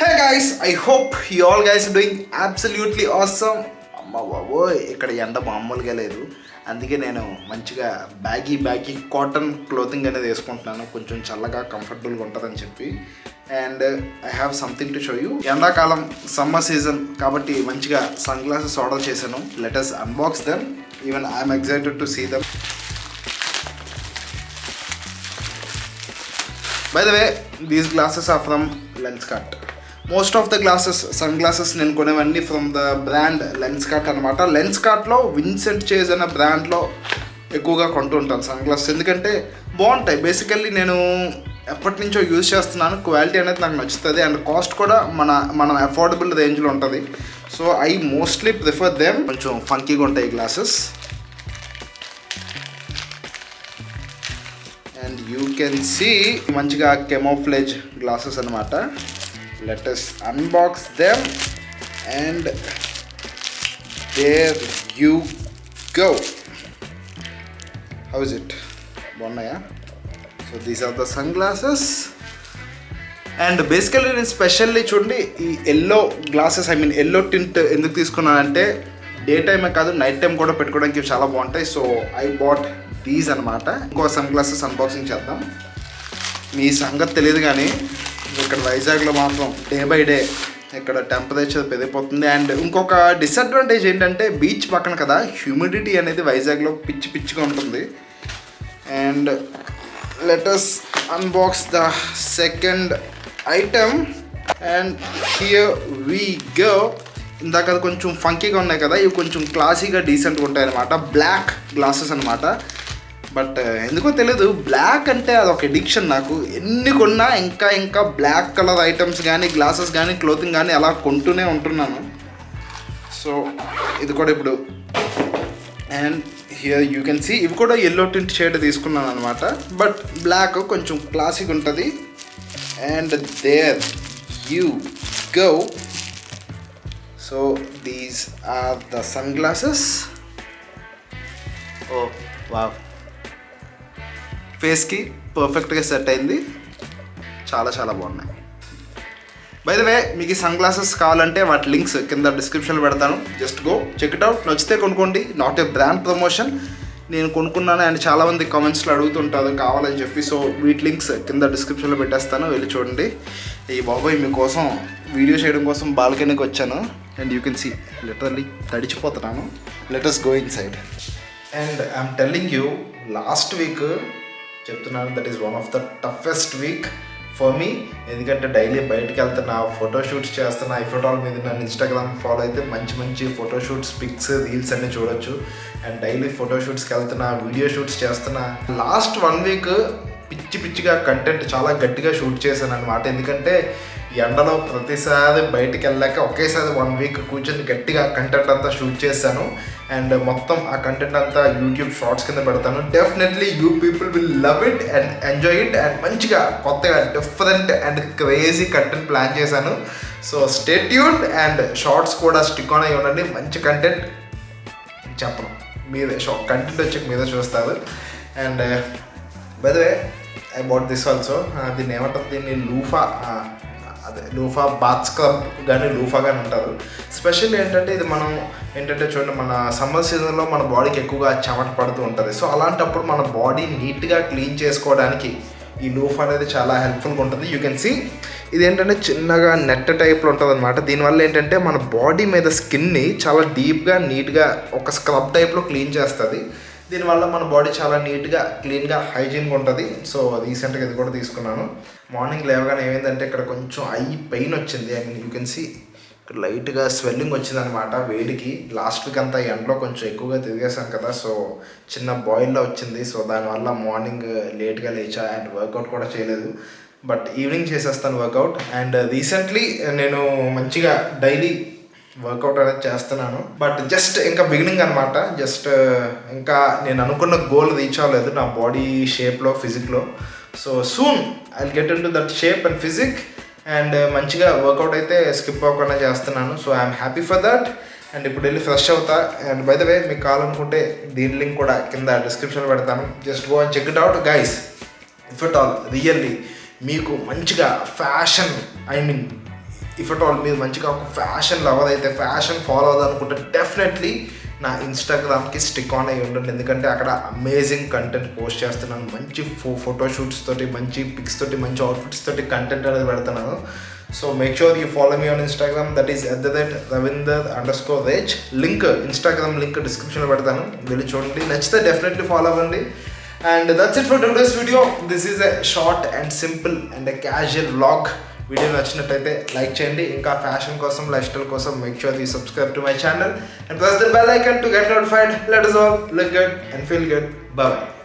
Hey guys, I hope you all guys are doing absolutely awesome. అమ్మ బాబోయ్ ఇక్కడ ఎండ మామూలుగా లేదు, అందుకే నేను మంచిగా బ్యాగీ కాటన్ క్లోతింగ్ అనేది వేసుకుంటున్నాను, కొంచెం చల్లగా కంఫర్టబుల్గా ఉంటుందని చెప్పి. And I have something to show you. ఎండాకాలం సమ్మర్ సీజన్ కాబట్టి మంచిగా సన్ గ్లాసెస్ ఆర్డర్ చేశాను. Let us unbox them. Even I'm excited to see them. By the way, these glasses are from Lenskart. Most of the glasses, sunglasses నేను కొనేవన్నీ from the brand Lenskart అనమాట. లెన్స్కార్ట్లో Vincent chase అనే బ్రాండ్లో ఎక్కువగా కొంటూ ఉంటాను sun glasses, ఎందుకంటే బాగుంటాయి. బేసికల్లీ నేను ఎప్పటి నుంచో యూజ్ చేస్తున్నాను, క్వాలిటీ అనేది నాకు నచ్చుతుంది అండ్ కాస్ట్ కూడా మన అఫోర్డబుల్ రేంజ్లో ఉంటుంది. So I mostly prefer them. కొంచెం ఫంకీగా ఉంటాయి ఈ glasses and you can see మంచిగా కెమోఫ్లేజ్ గ్లాసెస్ అనమాట. Let us unbox them and there you go. How is it? బాగున్నాయా? So these are the sun glasses and basically నేను specially చూడండి ఈ yellow glasses, I mean yellow tint ఎందుకు తీసుకున్నానంటే day టైమే కాదు నైట్ టైం కూడా పెట్టుకోవడానికి చాలా బాగుంటాయి. సో ఐ బాట్ దీస్ అనమాట. ఇంకో సన్ గ్లాసెస్ అన్బాక్సింగ్ చేద్దాం. మీ సంగతి తెలియదు కానీ ఇక్కడ వైజాగ్లో మాత్రం డే బై డే ఇక్కడ టెంపరేచర్ పెరిగిపోతుంది. అండ్ ఇంకొక డిసడ్వాంటేజ్ ఏంటంటే బీచ్ పక్కన కదా, హ్యూమిడిటీ అనేది వైజాగ్లో పిచ్చిగా ఉంటుంది. And let us unbox the second item and here we go. ఇందాక అది కొంచెం ఫంకీగా ఉన్నాయి కదా, ఇవి కొంచెం క్లాసీగా డీసెంట్గా ఉంటాయి అనమాట. బ్లాక్ గ్లాసెస్ అనమాట. బట్ ఎందుకో తెలీదు, బ్లాక్ అంటే అదొక ఎడిక్షన్ నాకు. ఎన్ని కొన్నా ఇంకా బ్లాక్ కలర్ ఐటమ్స్ కానీ గ్లాసెస్ కానీ క్లోతింగ్ కానీ అలా కొంటూనే ఉంటున్నాను. సో ఇది కూడా ఇప్పుడు and here you can see ఇవి కూడా ఎల్లో టింట్ షేడ్ తీసుకున్నాను అనమాట. బట్ బ్లాక్ కొంచెం క్లాసిక్ ఉంటుంది. And there you go. So these are the sun glasses. Oh wow, ఫేస్కి పర్ఫెక్ట్గా సెట్ అయింది, చాలా బాగున్నాయి. బై ద వే మీకు ఈ సన్ గ్లాసెస్ కావాలంటే వాటి లింక్స్ కింద డిస్క్రిప్షన్లో పెడతాను. Just go check it out. నచ్చితే కొనుక్కోండి. Not a brand promotion. నేను కొనుక్కున్నాను అండ్ చాలామంది కామెంట్స్లో అడుగుతుంటారు కావాలని చెప్పి. సో వీటి లింక్స్ కింద డిస్క్రిప్షన్లో పెట్టేస్తాను, వెళ్ళి చూడండి. ఈ బాబాయ్ మీకోసం వీడియో చేయడం కోసం బాల్కనీకి వచ్చాను and you can see literally తడిచిపోతున్నాను. Let us go inside. And I'm telling you, last week చెప్తున్నాను, that is one of the toughest week for me. ఎందుకంటే డైలీ బయటకు వెళ్తున్నా, ఫోటోషూట్స్ చేస్తున్నా. ఈ ఫోటోల మీద నన్ను ఇన్స్టాగ్రామ్ ఫాలో అయితే మంచి ఫోటోషూట్స్, పిక్స్, రీల్స్ అన్నీ చూడొచ్చు. అండ్ డైలీ ఫోటోషూట్స్కి వెళ్తున్నా, వీడియో షూట్స్ చేస్తున్నా. లాస్ట్ 1 వీక్ పిచ్చిగా కంటెంట్ చాలా గట్టిగా షూట్ చేశాను అనమాట. ఎందుకంటే ఎండలో ప్రతిసారి బయటికి వెళ్ళాక ఒకేసారి 1 వీక్ కూర్చొని గట్టిగా కంటెంట్ అంతా షూట్ చేశాను. అండ్ మొత్తం ఆ కంటెంట్ అంతా యూట్యూబ్ షార్ట్స్ కింద పెడతాను. Definitely you people will love it and enjoy it. And మంచిగా కొత్తగా different and crazy content plan చేశాను. So stay tuned and shorts కూడా స్టిక్ ఆన్ అయ్యి ఉండండి. మంచి కంటెంట్ చెప్పను, మీదే కంటెంట్ వచ్చి మీదే చూస్తారు. And by the way I bought this also. దీన్ని ఏమంటారు, దీన్ని లూఫా బాత్ స్క్రబ్ కానీ లూఫా కానీ ఉంటారు. స్పెషల్ ఏంటంటే ఇది మనం ఏంటంటే చూడండి, మన సమ్మర్ సీజన్లో మన బాడీకి ఎక్కువగా చెమట పడుతూ ఉంటుంది. సో అలాంటప్పుడు మన బాడీ నీట్గా క్లీన్ చేసుకోవడానికి ఈ లూఫా అనేది చాలా హెల్ప్ఫుల్గా ఉంటుంది. యూ కెన్ సీ ఇది ఏంటంటే చిన్నగా నెట్ టైప్లో ఉంటుంది అనమాట. దీనివల్ల ఏంటంటే మన బాడీ మీద స్కిన్ని చాలా డీప్గా నీట్గా ఒక స్క్రబ్ టైప్లో క్లీన్ చేస్తుంది. దీనివల్ల మన బాడీ చాలా నీట్గా క్లీన్గా హైజీన్గా ఉంటుంది. సో రీసెంట్గా ఇది కూడా తీసుకున్నాను. మార్నింగ్ లేవగానే ఏమైందంటే ఇక్కడ కొంచెం ఐ పెయిన్ వచ్చింది. I mean you can see ఇక్కడ లైట్గా స్వెల్లింగ్ వచ్చిందనమాట వేడికి. లాస్ట్ వీక్ అంతా ఎండలో కొంచెం ఎక్కువగా తిరిగేసాను కదా, సో చిన్న బాయిల్లో వచ్చింది. సో దానివల్ల మార్నింగ్ లేట్గా లేచా అండ్ వర్కౌట్ కూడా చేయలేదు. బట్ ఈవినింగ్ చేసేస్తాను వర్కౌట్. అండ్ రీసెంట్లీ నేను మంచిగా డైలీ వర్కౌట్ అనేది చేస్తున్నాను. బట్ జస్ట్ ఇంకా బిగినింగ్ అనమాట. జస్ట్ ఇంకా నేను అనుకున్న గోల్ రీచ్ అవ్వలేదు నా బాడీ షేప్లో, ఫిజిక్లో. So soon I will get in to that shape and physique. And మంచిగా వర్కౌట్ అయితే స్కిప్ అవ్వకుండా చేస్తున్నాను. So I'm happy for that. And ఇప్పుడు వెళ్ళి ఫ్రెష్ అవుతా. అండ్ బై ద వే మీకు కావాలనుకుంటే దీని లింక్ కూడా కింద డిస్క్రిప్షన్లో పెడతాను. Just go and check it out guys. If it all really మీకు మంచిగా fashion, I mean if at all మీరు మంచిగా ఒక ఫ్యాషన్ లవర్ అయితే, ఫ్యాషన్ ఫాలో అవ్వాలనుకుంటే డెఫినెట్లీ నా ఇన్స్టాగ్రామ్కి స్టిక్ ఆన్ అయ్యి ఉండండి. ఎందుకంటే అక్కడ అమేజింగ్ కంటెంట్ పోస్ట్ చేస్తున్నాను. మంచి ఫోటోషూట్స్ తోటి, మంచి పిక్స్ తోటి, మంచి అవుట్ఫిట్స్ తోటి కంటెంట్ అనేది పెడుతున్నాను. So make sure you follow me on Instagram, that is @Ravinder_Raj. Link, Instagram link డిస్క్రిప్షన్లో పెడతాను, వెళ్ళి చూడండి. నచ్చితే డెఫినెట్లీ ఫాలో అవ్వండి. And that's it for today's video. This is a short and simple and a casual vlog. Video నచ్చినట్టయితే like చేయండి. ఇంకా fashion కోసం, లైఫ్ స్టైల్ కోసం make sure you subscribe to my channel and press the bell icon to get notified. Let us all look good and feel good. Bye bye.